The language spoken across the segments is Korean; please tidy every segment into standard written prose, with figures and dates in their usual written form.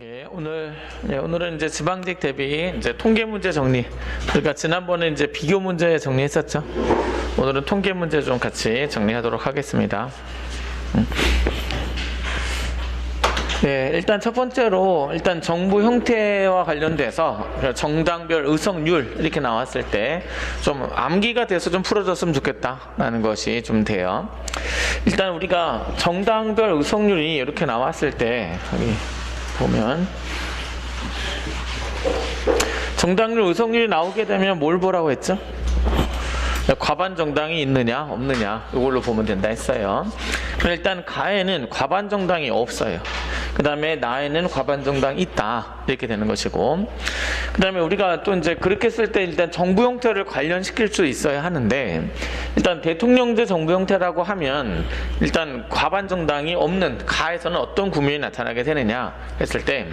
오늘은 이제 지방직 대비 이제 통계 문제 정리. 그러니까 지난번에 이제 비교 문제 정리했었죠. 오늘은 통계 문제 좀 같이 정리하도록 하겠습니다. 네, 일단 첫 번째로 정부 형태와 관련돼서 정당별 의석률 이렇게 나왔을 때 좀 암기가 돼서 좀 풀어줬으면 좋겠다라는 것이 좀 돼요. 일단 우리가 정당별 의석률이 이렇게 나왔을 때 여기 보면 정당률 의석률이 나오게 되면 뭘 보라고 했죠? 과반 정당이 있느냐 없느냐 이걸로 보면 된다 했어요. 일단 가에는 과반 정당이 없어요. 그 다음에 나에는 과반 정당이 있다 이렇게 되는 것이고, 그 다음에 우리가 또 이제 그렇게 쓸 때 일단 정부 형태를 관련시킬 수 있어야 하는데, 일단 대통령제 정부 형태라고 하면 일단 과반 정당이 없는 가에서는 어떤 구민이 나타나게 되느냐 했을 때,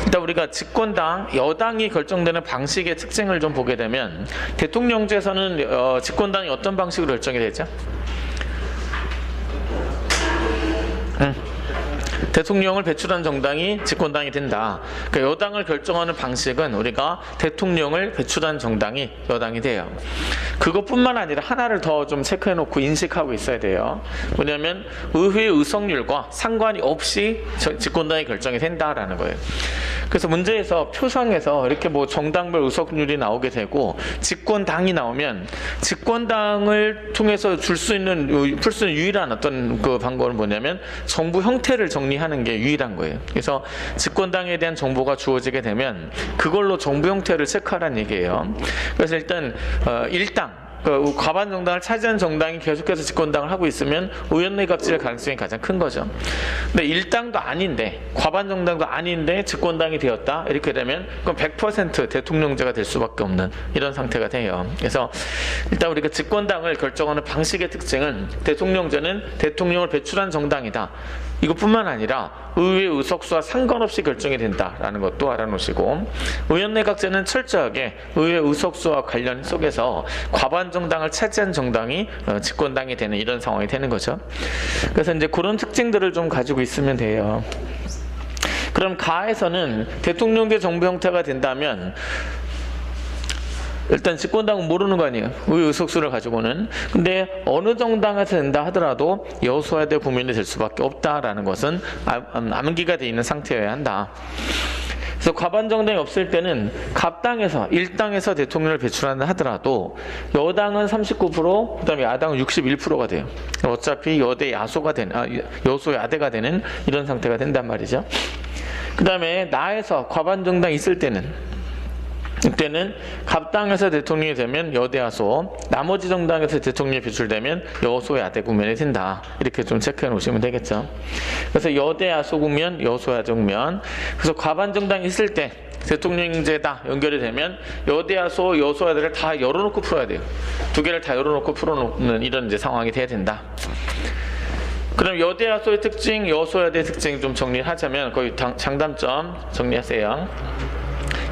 일단 우리가 집권당 여당이 결정되는 방식의 특징을 좀 보게 되면 대통령제에서는 집권당이 어떤 방식으로 결정이 되죠? 대통령을 배출한 정당이 집권당이 된다. 그러니까 여당을 결정하는 방식은 우리가 대통령을 배출한 정당이 여당이 돼요. 그것뿐만 아니라 하나를 더 좀 체크해놓고 인식하고 있어야 돼요. 뭐냐면 의회 의석률과 상관이 없이 집권당이 결정이 된다라는 거예요. 그래서 문제에서 표상에서 이렇게 뭐 정당별 의석률이 나오게 되고 집권당이 나오면 집권당을 통해서 풀 수 있는 유일한 어떤 그 방법은 뭐냐면 정부 형태를 정리하는 게 유일한 거예요. 그래서 집권당에 대한 정보가 주어지게 되면 그걸로 정부 형태를 체크하라는 얘기예요. 그래서 일단 일당 과반 정당을 차지한 정당이 계속해서 집권당을 하고 있으면 의원내 각질의 가능성이 가장 큰 거죠. 근데 일당도 아닌데 과반 정당도 아닌데 집권당이 되었다 이렇게 되면 그럼 100% 대통령제가 될 수밖에 없는 이런 상태가 돼요. 그래서 일단 우리가 집권당을 결정하는 방식의 특징은 대통령제는 대통령을 배출한 정당이다. 이것뿐만 아니라 의회 의석수와 상관없이 결정이 된다라는 것도 알아놓으시고, 의원내각제는 철저하게 의회 의석수와 관련 속에서 과반 정당을 차지한 정당이 집권당이 되는 이런 상황이 되는 거죠. 그래서 이제 그런 특징들을 좀 가지고 있으면 돼요. 그럼 가에서는 대통령제 정부 형태가 된다면 일단 집권당은 모르는 거 아니에요. 의석수를 가지고는. 근데 어느 정당에서 된다 하더라도 여소야대 국민이 될 수밖에 없다라는 것은 암기가 돼 있는 상태여야 한다. 그래서 과반 정당이 없을 때는 갑당에서 일당에서 대통령을 배출한다 하더라도 여당은 39%, 그다음에 야당은 61%가 돼요. 어차피 여대 야소가 되는 여소 야대가 되는 이런 상태가 된단 말이죠. 그다음에 나에서 과반 정당 있을 때는 이때는 갑당에서 대통령이 되면 여대야소, 나머지 정당에서 대통령이 배출되면 여소야대 국면이 된다. 이렇게 좀 체크해 놓으시면 되겠죠. 그래서 여대야소 국면, 여소야대 국면. 그래서 과반 정당이 있을 때 대통령제다 연결이 되면 여대야소, 여소야대를 다 열어놓고 풀어야 돼요. 두 개를 다 열어놓고 풀어놓는 이런 이제 상황이 돼야 된다. 그럼 여대야소의 특징, 여소야대의 특징 좀 정리하자면 거의 장단점 정리하세요.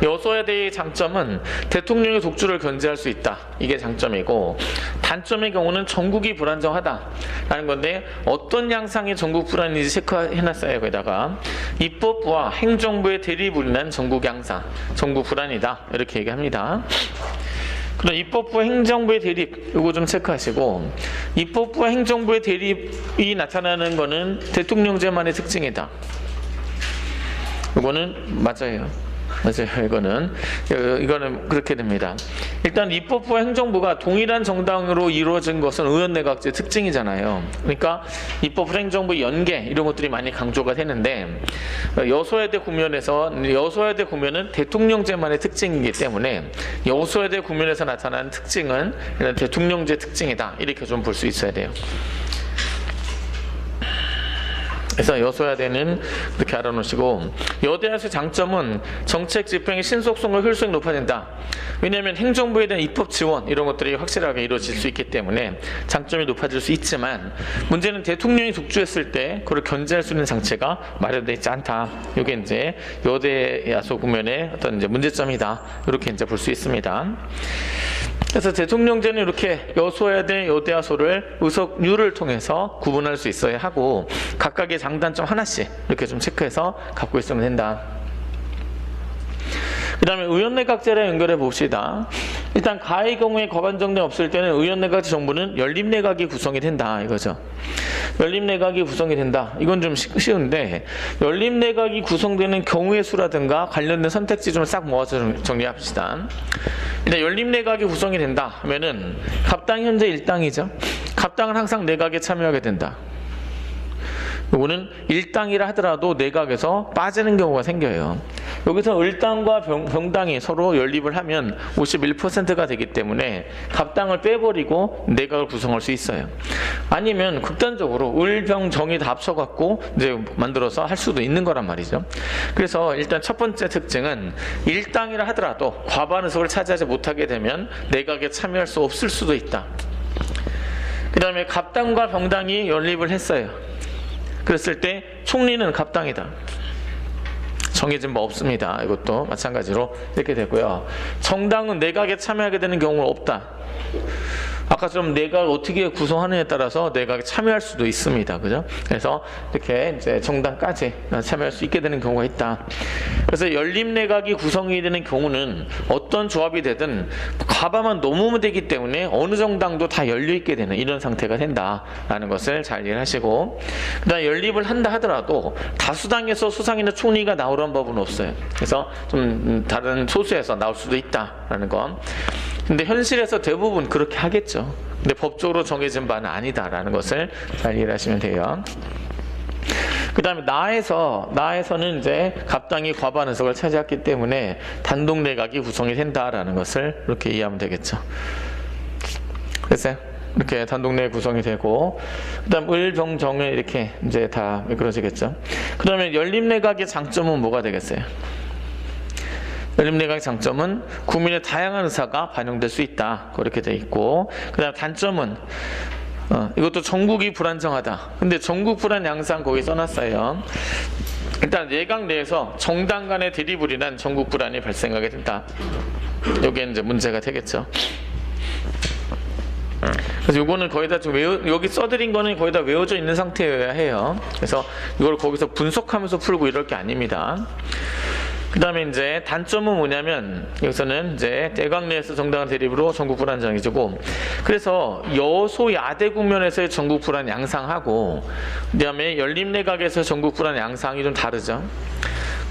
여소야대의 장점은 대통령의 독주를 견제할 수 있다. 이게 장점이고, 단점의 경우는 전국이 불안정하다라는 건데 어떤 양상의 전국 불안인지 체크해놨어요. 거기다가 입법부와 행정부의 대립으로 인한 전국 양상, 전국 불안이다 이렇게 얘기합니다. 그럼 입법부와 행정부의 대립 이거 좀 체크하시고, 입법부와 행정부의 대립이 나타나는 거는 대통령제만의 특징이다. 이거는 맞아요. 이거는 그렇게 됩니다. 일단 입법부와 행정부가 동일한 정당으로 이루어진 것은 의원내각제 특징이잖아요. 그러니까 입법부 행정부 연계 이런 것들이 많이 강조가 되는데, 여소야대 국면은 대통령제만의 특징이기 때문에 여소야대 국면에서 나타나는 특징은 대통령제 특징이다 이렇게 좀 볼 수 있어야 돼요. 그래서 여소야대는 그렇게 알아놓으시고, 여대야소의 장점은 정책 집행의 신속성과 효율성이 높아진다. 왜냐하면 행정부에 대한 입법 지원 이런 것들이 확실하게 이루어질 수 있기 때문에 장점이 높아질 수 있지만, 문제는 대통령이 독주했을 때 그걸 견제할 수 있는 장치가 마련되어 있지 않다. 이게 이제 여대야소 국면의 어떤 이제 문제점이다. 이렇게 이제 볼 수 있습니다. 그래서 대통령제는 이렇게 여소야대, 여대야소를 의석률을 통해서 구분할 수 있어야 하고, 각각의 장단점 하나씩 이렇게 좀 체크해서 갖고 있으면 된다. 그 다음에 의원내각제랑 연결해 봅시다. 일단 가의 경우에 과반정당이 없을 때는 의원내각제 정부는 연립내각이 구성이 된다 이거죠. 연립내각이 구성이 된다. 이건 좀 쉬운데 연립내각이 구성되는 경우의 수라든가 관련된 선택지 좀 싹 모아서 정리합시다. 일단 연립내각이 구성이 된다 하면은 갑당 현재 1당이죠. 갑당은 항상 내각에 참여하게 된다. 이거는 1당이라 하더라도 내각에서 빠지는 경우가 생겨요. 여기서 을당과 병당이 서로 연립을 하면 51%가 되기 때문에 갑당을 빼버리고 내각을 구성할 수 있어요. 아니면 극단적으로 을, 병, 정이 다 합쳐갖고 이제 만들어서 할 수도 있는 거란 말이죠. 그래서 일단 첫 번째 특징은 1당이라 하더라도 과반 의석을 차지하지 못하게 되면 내각에 참여할 수 없을 수도 있다. 그 다음에 갑당과 병당이 연립을 했어요. 그랬을 때 총리는 갑당이다. 정해진 바 없습니다. 이것도 마찬가지로 이렇게 되고요. 정당은 내각에 참여하게 되는 경우는 없다. 아까처럼 내각을 어떻게 구성하느냐에 따라서 내각에 참여할 수도 있습니다. 그죠? 그래서 이렇게 이제 정당까지 참여할 수 있게 되는 경우가 있다. 그래서 연립내각이 구성이 되는 경우는 어떤 조합이 되든 과반만 넘으면 되기 때문에 어느 정당도 다 열려있게 되는 이런 상태가 된다라는 것을 잘 이해하시고, 그 다음에 연립을 한다 하더라도 다수당에서 수상이나 총리가 나오라는 법은 없어요. 그래서 좀 다른 소수에서 나올 수도 있다라는 거. 근데 현실에서 대부분 그렇게 하겠죠. 근데 법적으로 정해진 바는 아니다라는 것을 잘 이해하시면 돼요. 그 다음에 나에서는 이제 갑당이 과반 의석을 차지했기 때문에 단독 내각이 구성이 된다라는 것을 이렇게 이해하면 되겠죠. 됐어요? 이렇게 단독 내각 구성이 되고, 그 다음 을, 병, 정을 이렇게 이제 다 미끄러지겠죠. 그 다음에 연립내각의 장점은 뭐가 되겠어요? 연립내각의 장점은 국민의 다양한 의사가 반영될 수 있다. 그렇게 돼 있고, 그 다음 단점은 이것도 전국이 불안정하다. 근데 전국 불안 양상 거기 써놨어요. 일단 내각 내에서 정당 간의 대립을 인한 전국 불안이 발생하게 된다. 여기에 이제 문제가 되겠죠. 그래서 요거는 거의 다 좀 여기 써드린 거는 거의 다 외워져 있는 상태여야 해요. 그래서 이걸 거기서 분석하면서 풀고 이럴 게 아닙니다. 그 다음에 이제 단점은 뭐냐면 여기서는 이제 내각 내에서 정당한 대립으로 전국 불안정해지고, 그래서 여소야대 국면에서의 전국 불안 양상하고 그 다음에 연립내각에서 전국 불안 양상이 좀 다르죠.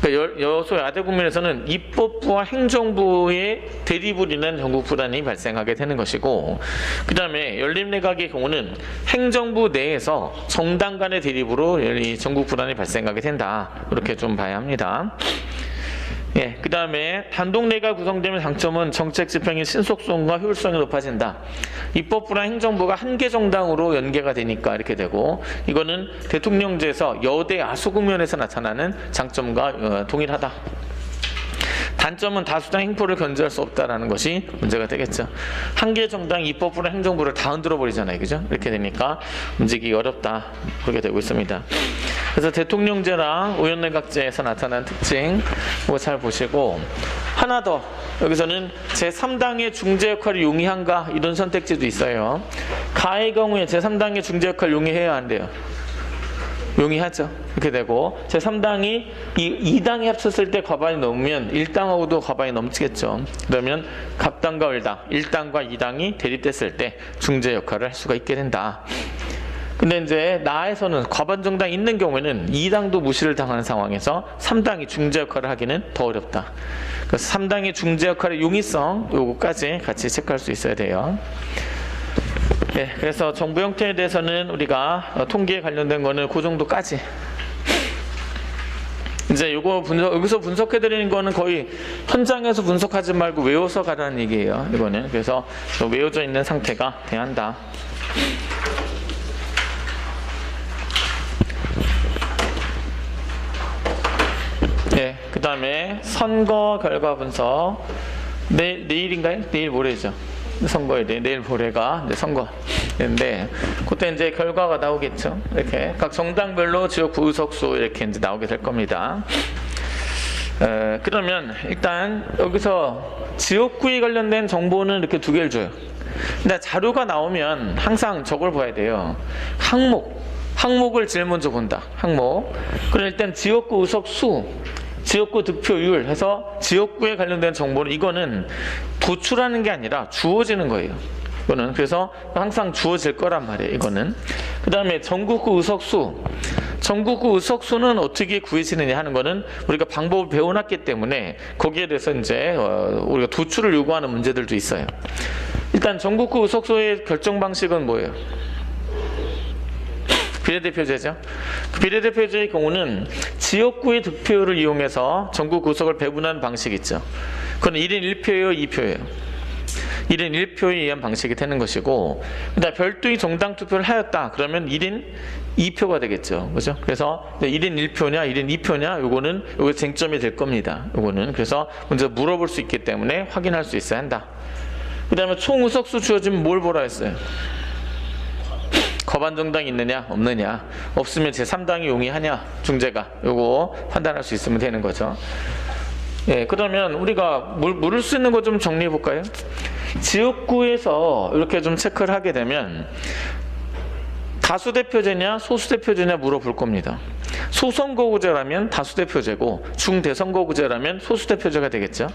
그러니까 여소야대 국면에서는 입법부와 행정부의 대립을 인한 전국 불안이 발생하게 되는 것이고, 그 다음에 연립내각의 경우는 행정부 내에서 정당 간의 대립으로 이 전국 불안이 발생하게 된다. 이렇게 좀 봐야 합니다. 예, 그 다음에 단독내각 구성되면 장점은 정책 집행의 신속성과 효율성이 높아진다. 입법부랑 행정부가 한 개 정당으로 연계가 되니까 이렇게 되고, 이거는 대통령제에서 여대 야수 국면에서 나타나는 장점과 동일하다. 단점은 다수당 행포를 견제할 수 없다라는 것이 문제가 되겠죠. 한 개 정당 입법부랑 행정부를 다 흔들어 버리잖아요. 그죠? 이렇게 되니까 움직이기 어렵다. 그렇게 되고 있습니다. 그래서 대통령제랑 의원내각제에서 나타난 특징 뭐 잘 보시고, 하나 더 여기서는 제3당의 중재 역할을 용이한가 이런 선택지도 있어요. 가의 경우에 제3당의 중재 역할을 용이해야 한대요. 용이하죠. 이렇게 되고, 제3당이 2당이 합쳤을 때 과반이 넘으면 1당하고도 과반이 넘치겠죠. 그러면 갑당과 을당, 1당과 2당이 대립됐을 때 중재 역할을 할 수가 있게 된다. 근데 이제 나에서는 과반 정당 있는 경우에는 2당도 무시를 당하는 상황에서 3당이 중재 역할을 하기는 더 어렵다. 그래서 3당의 중재 역할의 용이성 요거까지 같이 체크할 수 있어야 돼요. 네, 그래서 정부 형태에 대해서는 우리가 통계에 관련된 거는 그 정도까지. 이제 요거 여기서 분석해 드리는 거는 거의 현장에서 분석하지 말고 외워서 가라는 얘기예요. 이거는 그래서 외워져 있는 상태가 돼야 한다. 네, 그 다음에 선거 결과 분석. 내일인가요? 내일 모레죠. 선거에 대해 내일 모레가 이제 선거인데, 그때 이제 결과가 나오겠죠. 이렇게 각 정당별로 지역구 의석수 이렇게 이제 나오게 될 겁니다. 그러면 일단 여기서 지역구에 관련된 정보는 이렇게 두 개를 줘요. 근데 자료가 나오면 항상 저걸 봐야 돼요. 항목을 제일 먼저 본다. 항목. 그럼 일단 지역구 의석수 지역구 득표율 해서 지역구에 관련된 정보는 이거는 도출하는 게 아니라 주어지는 거예요. 이거는 그래서 항상 주어질 거란 말이에요. 이거는. 그 다음에 전국구 의석수. 전국구 의석수는 어떻게 구해지느냐 하는 거는 우리가 방법을 배워놨기 때문에 거기에 대해서 이제 우리가 도출을 요구하는 문제들도 있어요. 일단 전국구 의석수의 결정 방식은 뭐예요? 비례대표제죠. 비례대표제의 경우는 지역구의 득표율을 이용해서 전국 의석을 배분하는 방식이 있죠. 그건 1인 1표예요, 2표예요. 1인 1표에 의한 방식이 되는 것이고, 그다음 별도의 정당 투표를 하였다. 그러면 1인 2표가 되겠죠. 그죠? 그래서 1인 1표냐, 1인 2표냐, 요거 쟁점이 될 겁니다. 요거는. 그래서 먼저 물어볼 수 있기 때문에 확인할 수 있어야 한다. 그 다음에 총 의석수 주어지면 뭘 보라 했어요? 거반 정당이 있느냐, 없느냐. 없으면 제3당이 용이하냐, 중재가. 요거 판단할 수 있으면 되는 거죠. 예, 그러면 우리가 물을 수 있는 거 좀 정리해 볼까요? 지역구에서 이렇게 좀 체크를 하게 되면 다수대표제냐 소수대표제냐 물어볼 겁니다. 소선거구제라면 다수대표제고 중대선거구제라면 소수대표제가 되겠죠.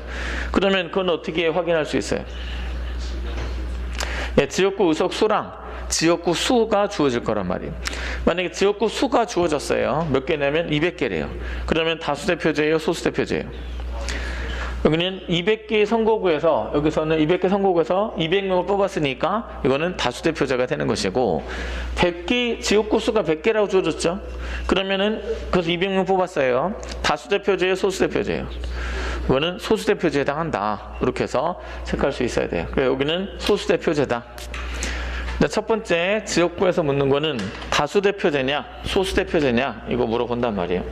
그러면 그건 어떻게 확인할 수 있어요? 예, 지역구 의석 수랑 지역구 수가 주어질 거란 말이에요. 만약에 지역구 수가 주어졌어요. 몇 개냐면 200개래요. 그러면 다수대표제예요, 소수대표제예요? 여기는 200개 선거구에서 여기서는 200개 선거구에서 200명을 뽑았으니까 이거는 다수대표제가 되는 것이고, 100개 지역구 수가 100개라고 주어졌죠. 그러면은 그래서 200명 뽑았어요. 다수대표제예요, 소수대표제예요? 이거는 소수대표제에 해당한다. 이렇게 해서 체크할 수 있어야 돼요. 그래서 여기는 소수대표제다. 첫 번째 지역구에서 묻는 거는 다수대표제냐 소수대표제냐 이거 물어본단 말이에요.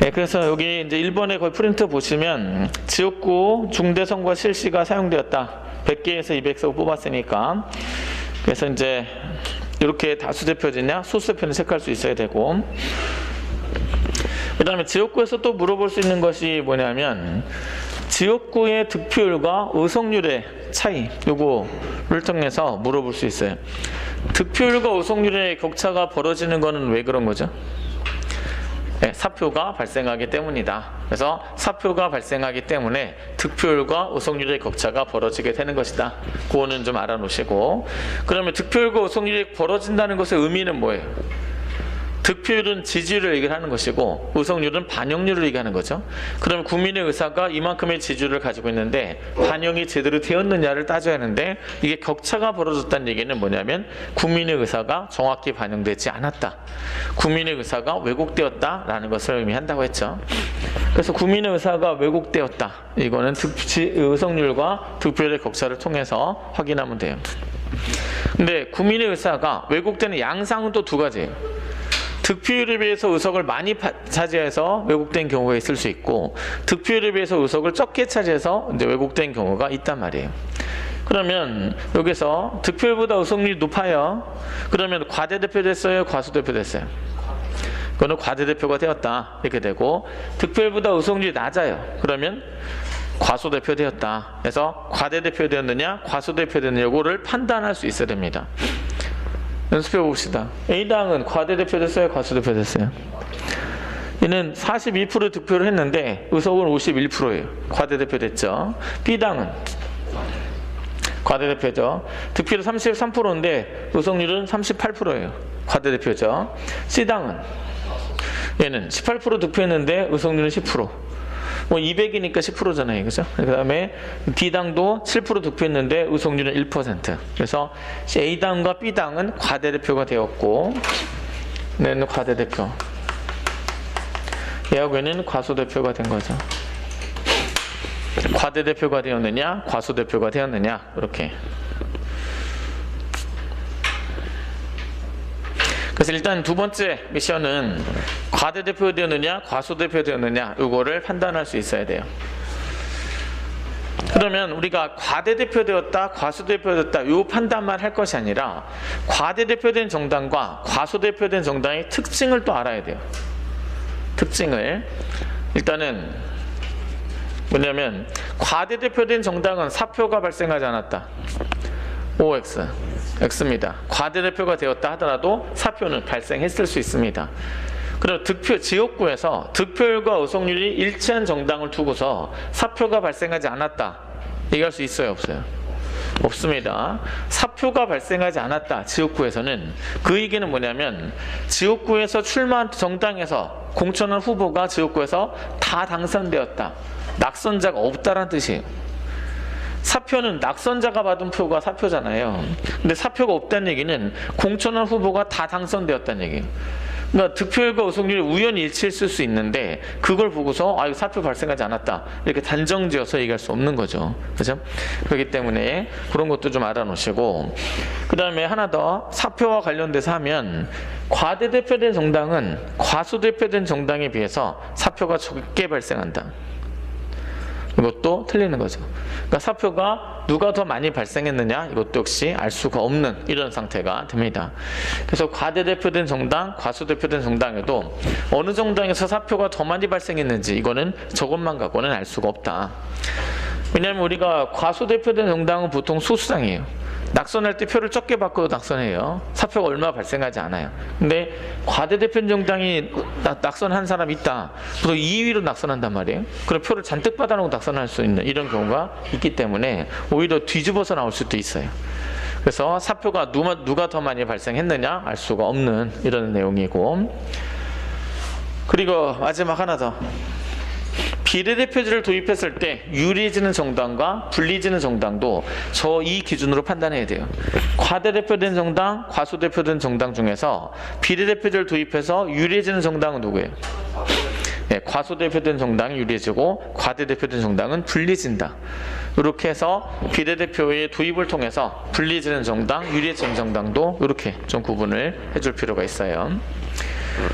네, 그래서 여기 이제 1번에 거의 프린트 보시면 지역구 중대선거 실시가 사용되었다. 100개에서 200석 뽑았으니까. 그래서 이제 이렇게 다수대표제냐 소수대표는 체크할 수 있어야 되고, 그 다음에 지역구에서 또 물어볼 수 있는 것이 뭐냐면 지역구의 득표율과 의석률의 차이, 요거를 통해서 물어볼 수 있어요. 득표율과 의석률의 격차가 벌어지는 거는 왜 그런 거죠? 네, 사표가 발생하기 때문이다. 그래서 사표가 발생하기 때문에 득표율과 의석률의 격차가 벌어지게 되는 것이다. 그거는 좀 알아놓으시고, 그러면 득표율과 의석률이 벌어진다는 것의 의미는 뭐예요? 득표율은 지지율을 얘기를 하는 것이고 의석률은 반영률을 얘기하는 거죠. 그럼 국민의 의사가 이만큼의 지지율을 가지고 있는데 반영이 제대로 되었느냐를 따져야 하는데, 이게 격차가 벌어졌다는 얘기는 뭐냐면 국민의 의사가 정확히 반영되지 않았다, 국민의 의사가 왜곡되었다라는 것을 의미한다고 했죠. 그래서 국민의 의사가 왜곡되었다, 이거는 의석률과 득표율의 격차를 통해서 확인하면 돼요. 근데 국민의 의사가 왜곡되는 양상은 또 두 가지예요. 득표율에 비해서 의석을 많이 차지해서 왜곡된 경우가 있을 수 있고, 득표율에 비해서 의석을 적게 차지해서 이제 왜곡된 경우가 있단 말이에요. 그러면 여기서 득표율보다 의석률이 높아요. 그러면 과대대표 됐어요, 과소대표 됐어요? 그거는 과대대표가 되었다 이렇게 되고, 득표율보다 의석률이 낮아요. 그러면 과소대표 되었다. 그래서 과대대표 되었느냐 과소대표 되었느냐 이거를 판단할 수 있어야 됩니다. 연습해 봅시다. A당은 과대대표 됐어요, 과소대표 됐어요? 얘는 42% 득표를 했는데 의석은 51%예요. 과대대표 됐죠. B당은 과대대표죠. 득표율 33%인데 의석률은 38%예요. 과대대표죠. C당은 얘는 18% 득표했는데 의석률은 10%. 뭐 200이니까 10%잖아요. 그죠? 그 다음에 D당도 7% 득표했는데 의석률은 1%. 그래서 A당과 B당은 과대대표가 되었고, 얘는 과대대표. 얘하고는 과소대표가 된 거죠. 과대대표가 되었느냐, 과소대표가 되었느냐, 이렇게. 그래서 일단 두 번째 미션은 과대대표 되었느냐 과소대표 되었느냐 이거를 판단할 수 있어야 돼요. 그러면 우리가 과대대표 되었다 과소대표 되었다 이 판단만 할 것이 아니라 과대대표된 정당과 과소대표된 정당의 특징을 또 알아야 돼요. 특징을 일단은 뭐냐면 과대대표된 정당은 사표가 발생하지 않았다. OX X입니다. 과대대표가 되었다 하더라도 사표는 발생했을 수 있습니다. 그리고 지역구에서 득표율과 의석률이 일치한 정당을 두고서 사표가 발생하지 않았다 얘기할 수 있어요, 없어요? 없습니다. 사표가 발생하지 않았다 지역구에서는 그 얘기는 뭐냐면 지역구에서 출마한 정당에서 공천한 후보가 지역구에서 다 당선되었다, 낙선자가 없다라는 뜻이에요. 사표는 낙선자가 받은 표가 사표잖아요. 근데 사표가 없다는 얘기는 공천한 후보가 다 당선되었다는 얘기예요. 그러니까 득표율과 의석률이 우연히 일치했을 수 있는데 그걸 보고서 이거 사표 발생하지 않았다 이렇게 단정지어서 얘기할 수 없는 거죠. 그죠? 그렇기 때문에 그런 것도 좀 알아놓으시고, 그 다음에 하나 더 사표와 관련돼서 하면 과대대표된 정당은 과소대표된 정당에 비해서 사표가 적게 발생한다. 이것도 틀리는 거죠. 그러니까 사표가 누가 더 많이 발생했느냐 이것도 역시 알 수가 없는 이런 상태가 됩니다. 그래서 과대대표된 정당, 과소대표된 정당에도 어느 정당에서 사표가 더 많이 발생했는지 이거는 저것만 갖고는 알 수가 없다. 왜냐하면 우리가 과소대표된 정당은 보통 소수당이에요. 낙선할 때 표를 적게 받고 낙선해요. 사표가 얼마 발생하지 않아요. 근데 과대대표된 정당이 낙선한 사람이 있다. 보통 2위로 낙선한단 말이에요. 그럼 표를 잔뜩 받아놓고 낙선할 수 있는 이런 경우가 있기 때문에 오히려 뒤집어서 나올 수도 있어요. 그래서 사표가 누가 더 많이 발생했느냐 알 수가 없는 이런 내용이고, 그리고 마지막 하나 더. 비례대표제를 도입했을 때 유리해지는 정당과 불리해지는 정당도 이 기준으로 판단해야 돼요. 과대대표된 정당, 과소대표된 정당 중에서 비례대표제를 도입해서 유리해지는 정당은 누구예요? 네, 과소대표된 정당이 유리해지고 과대대표된 정당은 불리해진다. 이렇게 해서 비례대표의 도입을 통해서 불리해지는 정당, 유리해지는 정당도 이렇게 좀 구분을 해줄 필요가 있어요.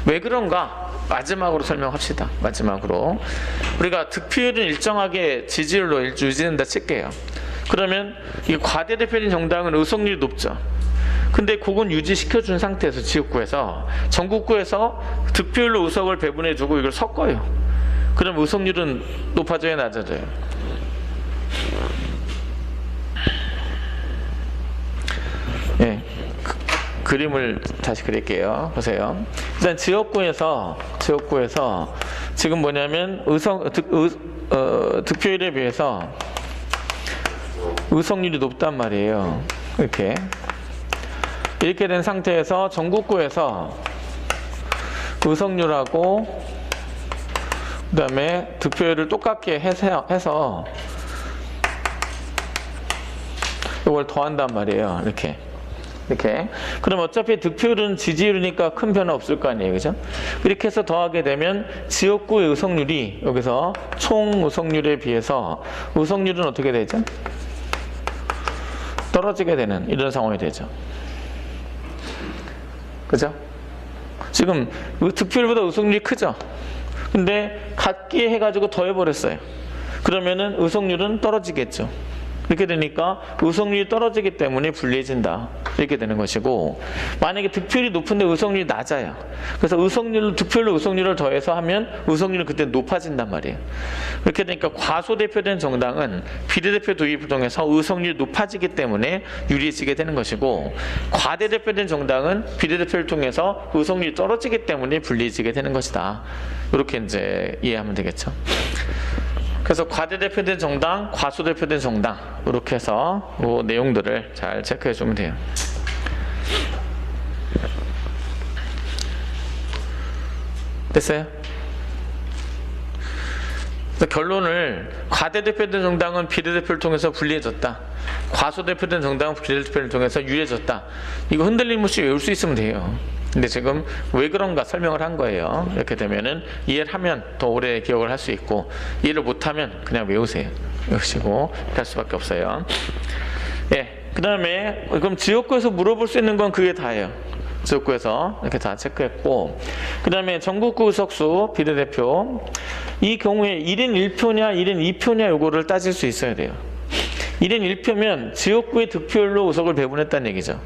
왜 그런가? 마지막으로 설명합시다. 마지막으로 우리가 득표율은 일정하게 지지율로 유지된다 칠게요. 그러면 이 과대대표인 정당은 의석률이 높죠. 근데 그건 유지시켜준 상태에서 지역구에서 전국구에서 득표율로 의석을 배분해주고 이걸 섞어요. 그럼 의석률은 높아져야 낮아져요? 예. 그림을 다시 그릴게요. 보세요. 일단 지역구에서 지금 뭐냐면 득표율에 비해서 의석률이 높단 말이에요. 이렇게 된 상태에서 전국구에서 의석률하고 그 다음에 득표율을 똑같게 해서 이걸 더한단 말이에요. 이렇게. 그럼 어차피 득표율은 지지율이니까 큰 변화 없을 거 아니에요. 그죠? 이렇게 해서 더하게 되면 지역구의 의석률이 여기서 총 의석률에 비해서 의석률은 어떻게 되죠? 떨어지게 되는 이런 상황이 되죠. 그죠? 지금 득표율보다 의석률이 크죠? 근데 같게 해가지고 더해버렸어요. 그러면은 의석률은 떨어지겠죠. 이렇게 되니까 의석률이 떨어지기 때문에 불리해진다. 이렇게 되는 것이고, 만약에 득표율이 높은데 의석률이 낮아요. 그래서 득표율로 의석률을 더해서 하면 의석률은 그때 높아진단 말이에요. 이렇게 되니까 과소대표된 정당은 비례대표 도입을 통해서 의석률이 높아지기 때문에 유리해지게 되는 것이고, 과대대표된 정당은 비례대표를 통해서 의석률이 떨어지기 때문에 불리해지게 되는 것이다. 이렇게 이제 이해하면 되겠죠. 그래서 과대대표된 정당, 과소대표된 정당 이렇게 해서 그 내용들을 잘 체크해 주면 돼요. 됐어요? 그래서 결론을 과대대표된 정당은 비례대표를 통해서 불리해졌다. 과소대표된 정당은 비례대표를 통해서 유리해졌다. 이거 흔들림 없이 외울 수 있으면 돼요. 근데 지금 왜 그런가 설명을 한 거예요. 이렇게 되면은 이해를 하면 더 오래 기억을 할 수 있고, 이해를 못하면 그냥 외우세요. 외우시고 할 수밖에 없어요. 예, 그 다음에 그럼 지역구에서 물어볼 수 있는 건 그게 다예요. 지역구에서 이렇게 다 체크했고, 그 다음에 전국구 의석수 비례대표 이 경우에 1인 1표냐 1인 2표냐 요거를 따질 수 있어야 돼요. 1인 1표면 지역구의 득표율로 의석을 배분했다는 얘기죠.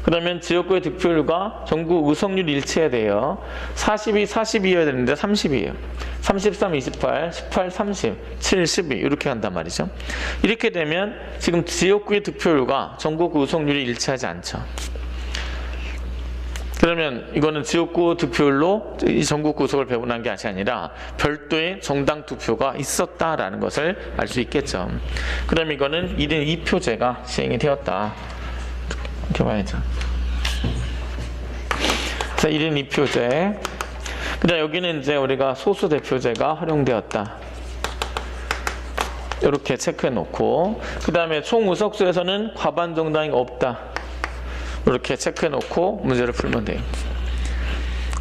그러면 지역구의 득표율과 전국 의석률이 일치해야 돼요. 42이어야 되는데 30이에요. 33, 28, 18, 30, 7, 12 이렇게 한단 말이죠. 이렇게 되면 지금 지역구의 득표율과 전국 의석률이 일치하지 않죠. 그러면 이거는 지역구 득표율로 이 전국구 의석을 배분한 게 아니라 별도의 정당 투표가 있었다라는 것을 알 수 있겠죠. 그럼 이거는 1인 2표제가 시행이 되었다. 이렇게 봐야죠. 자, 1인 2표제. 그다음 여기는 이제 우리가 소수 대표제가 활용되었다. 이렇게 체크해 놓고, 그 다음에 총 의석수에서는 과반 정당이 없다. 이렇게 체크해 놓고 문제를 풀면 돼요.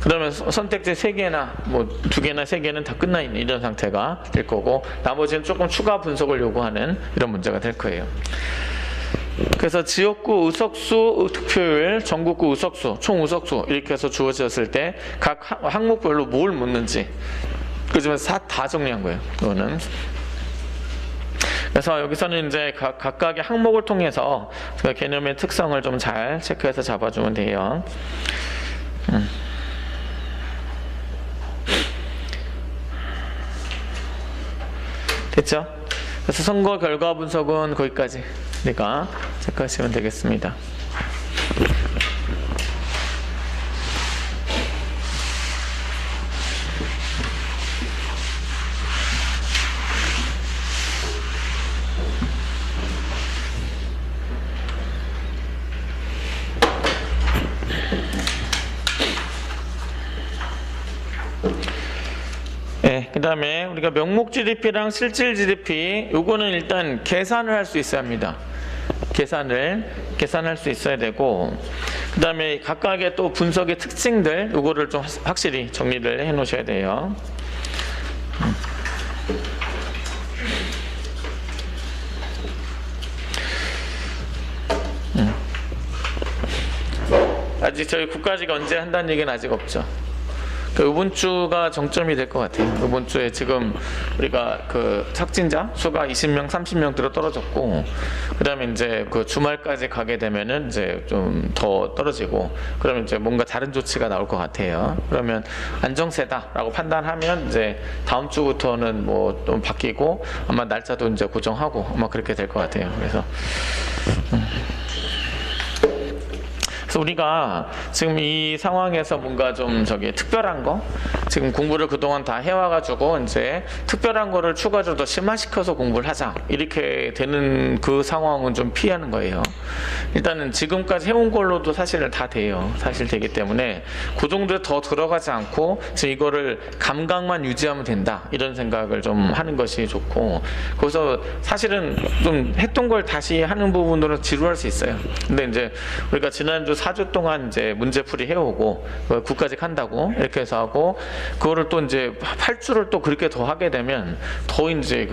그러면 선택지 3개나 뭐 2개나 3개는 다 끝나 있는 이런 상태가 될 거고, 나머지는 조금 추가 분석을 요구하는 이런 문제가 될 거예요. 그래서 지역구 의석수 득표율, 전국구 의석수, 총 의석수 이렇게 해서 주어졌을 때 각 항목별로 뭘 묻는지 그중에 다 정리한 거예요. 이거는. 그래서 여기서는 이제 각각의 항목을 통해서 개념의 특성을 좀 잘 체크해서 잡아주면 돼요. 됐죠? 그래서 선거 결과 분석은 거기까지 우리가 체크하시면 되겠습니다. 네, 그 다음에 우리가 명목 GDP랑 실질 GDP 요거는 일단 계산을 할 수 있어야 합니다. 계산할 수 있어야 되고, 그 다음에 각각의 또 분석의 특징들 요거를 좀 확실히 정리를 해 놓으셔야 돼요. 아직 저희 국가지가 언제 한다는 얘기는 아직 없죠. 이번 주가 정점이 될 것 같아요. 이번 주에 지금 우리가 그 확진자 수가 20명, 30명대로 떨어졌고, 그 다음에 이제 그 주말까지 가게 되면은 이제 좀 더 떨어지고, 그러면 이제 뭔가 다른 조치가 나올 것 같아요. 그러면 안정세다라고 판단하면 이제 다음 주부터는 뭐 좀 바뀌고, 아마 날짜도 이제 고정하고 아마 그렇게 될 것 같아요. 그래서 우리가 지금 이 상황에서 뭔가 좀 특별한 거, 지금 공부를 그동안 다 해와가지고 이제 특별한 거를 추가적으로 더 심화시켜서 공부를 하자 이렇게 되는 그 상황은 좀 피하는 거예요. 일단은 지금까지 해온 걸로도 사실은 다 돼요. 사실 되기 때문에 그 정도에 더 들어가지 않고 지금 이거를 감각만 유지하면 된다 이런 생각을 좀 하는 것이 좋고, 그래서 사실은 좀 했던 걸 다시 하는 부분으로 지루할 수 있어요. 근데 이제 우리가 지난주 4주 동안 이제 문제풀이 해오고 국가직 한다고 이렇게 해서 하고, 그거를 또 이제 8주를 또 그렇게 더 하게 되면 더 이제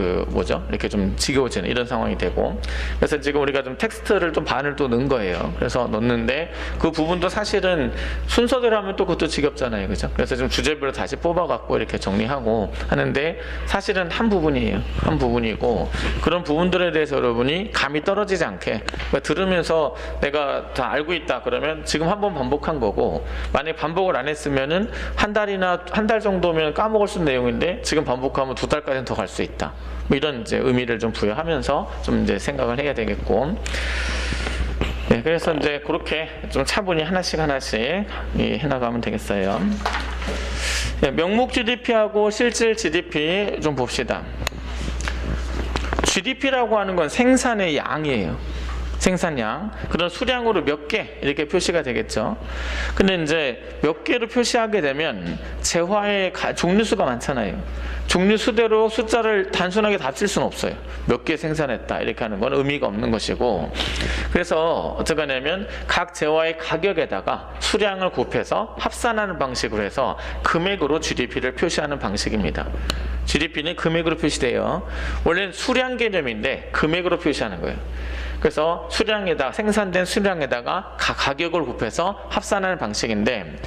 이렇게 좀 지겨워지는 이런 상황이 되고, 그래서 지금 우리가 좀 텍스트를 좀 반을 또 넣은 거예요. 그래서 넣는데 그 부분도 사실은 순서대로 하면 또 그것도 지겹잖아요. 그죠? 그래서 좀 주제별로 다시 뽑아갖고 이렇게 정리하고 하는데, 사실은 한 부분이에요. 한 부분이고, 그런 부분들에 대해서 여러분이 감이 떨어지지 않게 들으면서 내가 다 알고 있다 그러면 지금 한번 반복한 거고, 만약에 반복을 안 했으면은 한 달 정도면 까먹을 수 있는 내용인데 지금 반복하면 2달까지는 더 갈 수 있다. 뭐 이런 이제 의미를 좀 부여하면서 좀 이제 생각을 해야 되겠고. 네, 그래서 이제 그렇게 좀 차분히 하나씩 해나가면 되겠어요. 네, 명목 GDP하고 실질 GDP 좀 봅시다. GDP라고 하는 건 생산의 양이에요. 생산량. 그런 수량으로 몇 개 이렇게 표시가 되겠죠. 근데 이제 몇 개로 표시하게 되면 재화의 종류수가 많잖아요. 종류수대로 숫자를 단순하게 다 쓸 수는 없어요. 몇 개 생산했다 이렇게 하는 건 의미가 없는 것이고, 그래서 어떻게 하냐면 각 재화의 가격에다가 수량을 곱해서 합산하는 방식으로 해서 금액으로 GDP를 표시하는 방식입니다. GDP는 금액으로 표시돼요. 원래는 수량 개념인데 금액으로 표시하는 거예요. 그래서 생산된 수량에다가 가격을 곱해서 합산하는 방식인데,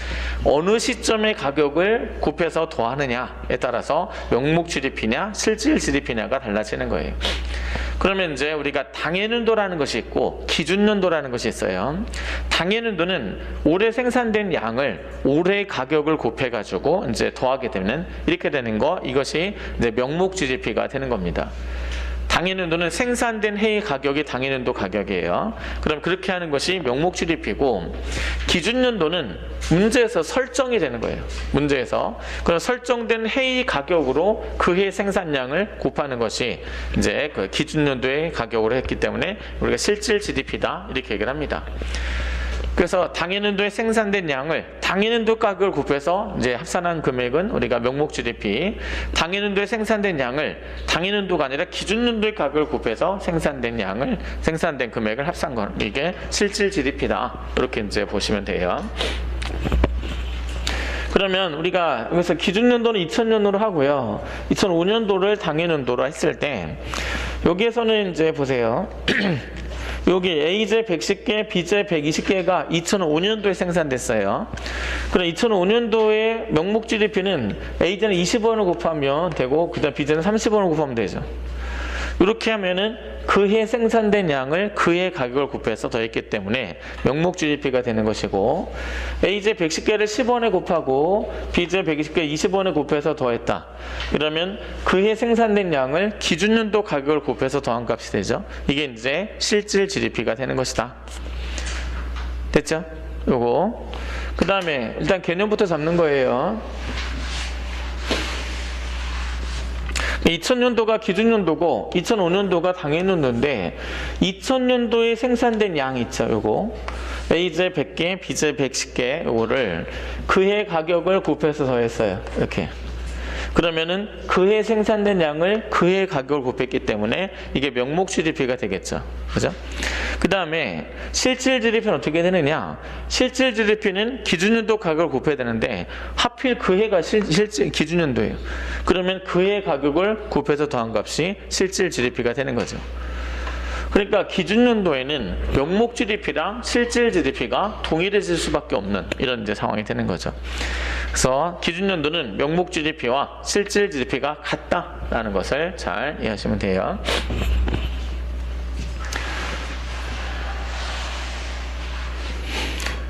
어느 시점에 가격을 곱해서 더하느냐에 따라서 명목 GDP냐 실질 GDP냐가 달라지는 거예요. 그러면 이제 우리가 당해년도라는 것이 있고 기준년도라는 것이 있어요. 당해년도는 올해 생산된 양을 올해 가격을 곱해가지고 이제 더하게 되는, 이렇게 되는 거, 이것이 이제 명목 GDP가 되는 겁니다. 당해년도는 생산된 해의 가격이 당해년도 가격이에요. 그럼 그렇게 하는 것이 명목 GDP고, 기준년도는 문제에서 설정이 되는 거예요. 문제에서. 그럼 설정된 해의 가격으로 그 해 생산량을 곱하는 것이 이제 그 기준년도의 가격으로 했기 때문에 우리가 실질 GDP다 이렇게 얘기를 합니다. 그래서 당해년도에 생산된 양을 당해년도 가격을 곱해서 이제 합산한 금액은 우리가 명목 GDP, 당해년도에 생산된 양을 당해년도가 아니라 기준년도의 가격을 곱해서 생산된 금액을 합산 거, 이게 실질 GDP다 이렇게 이제 보시면 돼요. 그러면 우리가 여기서 기준년도는 2000년으로 하고요, 2005년도를 당해년도로 했을 때 여기에서는 이제 보세요. 여기 A제 110개, B제 120개가 2005년도에 생산됐어요. 그럼 2005년도에 명목 GDP는 A제는 20원을 곱하면 되고, 그 다음 B제는 30원을 곱하면 되죠. 이렇게 하면은 그 해 생산된 양을 그 해 가격을 곱해서 더했기 때문에 명목 GDP가 되는 것이고, A제 110개를 10원에 곱하고 B제 120개 20원에 곱해서 더했다. 그러면 그 해 생산된 양을 기준년도 가격을 곱해서 더한 값이 되죠. 이게 이제 실질 GDP가 되는 것이다. 됐죠? 요거. 그 다음에 일단 개념부터 잡는 거예요. 2000년도가 기준년도고 2005년도가 당해년도인데, 2000년도에 생산된 양 있죠. 요거 A제 100개, B제 110개 요거를 그 해 가격을 곱해서 더했어요. 이렇게. 그러면은 그 해 생산된 양을 그 해 가격을 곱했기 때문에 이게 명목 GDP가 되겠죠. 그죠? 그 다음에 실질 GDP는 어떻게 되느냐? 실질 GDP는 기준년도 가격을 곱해야 되는데 하필 그 해가 실질 기준년도예요. 그러면 그 해 가격을 곱해서 더한 값이 실질 GDP가 되는 거죠. 그러니까 기준년도에는 명목 GDP랑 실질 GDP가 동일해질 수밖에 없는 이런 이제 상황이 되는 거죠. 그래서 기준년도는 명목 GDP와 실질 GDP가 같다라는 것을 잘 이해하시면 돼요.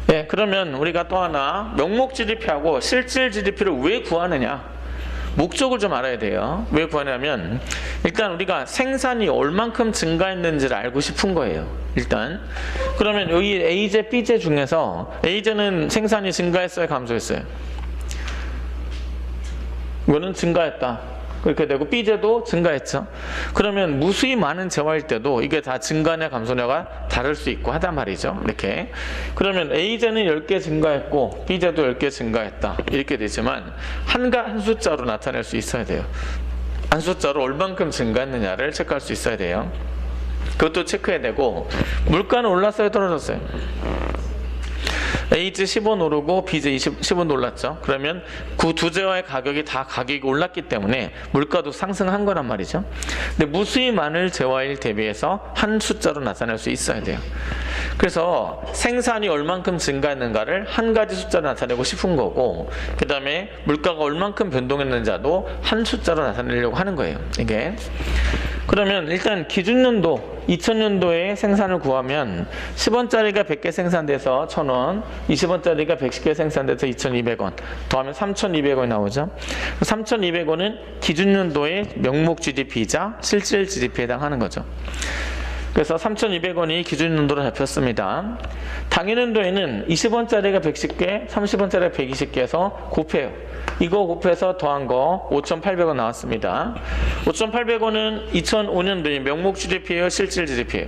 네, 그러면 우리가 또 하나 명목 GDP하고 실질 GDP를 왜 구하느냐? 목적을 좀 알아야 돼요. 왜 구하냐면 일단 우리가 생산이 얼만큼 증가했는지를 알고 싶은 거예요. 일단 그러면 여기 A제, B제 중에서 A제는 생산이 증가했어요, 감소했어요? 이거는 증가했다. 그렇게 되고 B제도 증가했죠. 그러면 무수히 많은 재화일 때도 이게 다 증가냐 감소냐가 다를 수 있고 하단 말이죠. 이렇게. 그러면 A제는 10개 증가했고 B제도 10개 증가했다. 이렇게 되지만 한 숫자로 나타낼 수 있어야 돼요. 한 숫자로 얼만큼 증가했느냐를 체크할 수 있어야 돼요. 그것도 체크해야 되고, 물가는 올랐어요, 떨어졌어요? A제 10원 오르고 B제 10원 올랐죠. 그러면 그 두 재화의 가격이 다 가격이 올랐기 때문에 물가도 상승한 거란 말이죠. 근데 무수히 많은 재화일 대비해서 한 숫자로 나타낼 수 있어야 돼요. 그래서 생산이 얼만큼 증가했는가를 한 가지 숫자로 나타내고 싶은 거고, 그 다음에 물가가 얼만큼 변동했는지도 한 숫자로 나타내려고 하는 거예요. 이게. 그러면 일단 기준년도 2000년도에 생산을 구하면 10원짜리가 100개 생산돼서 1000원, 20원짜리가 110개 생산돼서 2200원, 더하면 3200원이 나오죠. 3200원은 기준년도의 명목 GDP이자 실질 GDP에 해당하는 거죠. 그래서 3200원이 기준년도로 잡혔습니다. 당해년도에는 20원짜리가 110개, 30원짜리가 120개에서 곱해요. 이거 곱해서 더한 거 5,800원 나왔습니다. 5,800원은 2005년도에 명목 GDP예요, 실질 GDP예요?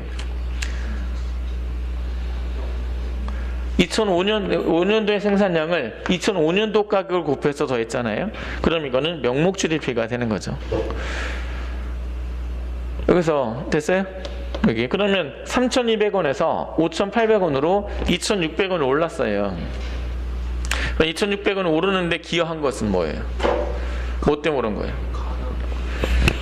2005년도의 생산량을 2005년도 가격을 곱해서 더했잖아요. 그럼 이거는 명목 GDP가 되는 거죠. 여기서 됐어요? 여기. 그러면 3,200원에서 5,800원으로 2,600원이 올랐어요. 2,600원 오르는데 기여한 것은 뭐예요? 뭐 때문에 오른 거예요?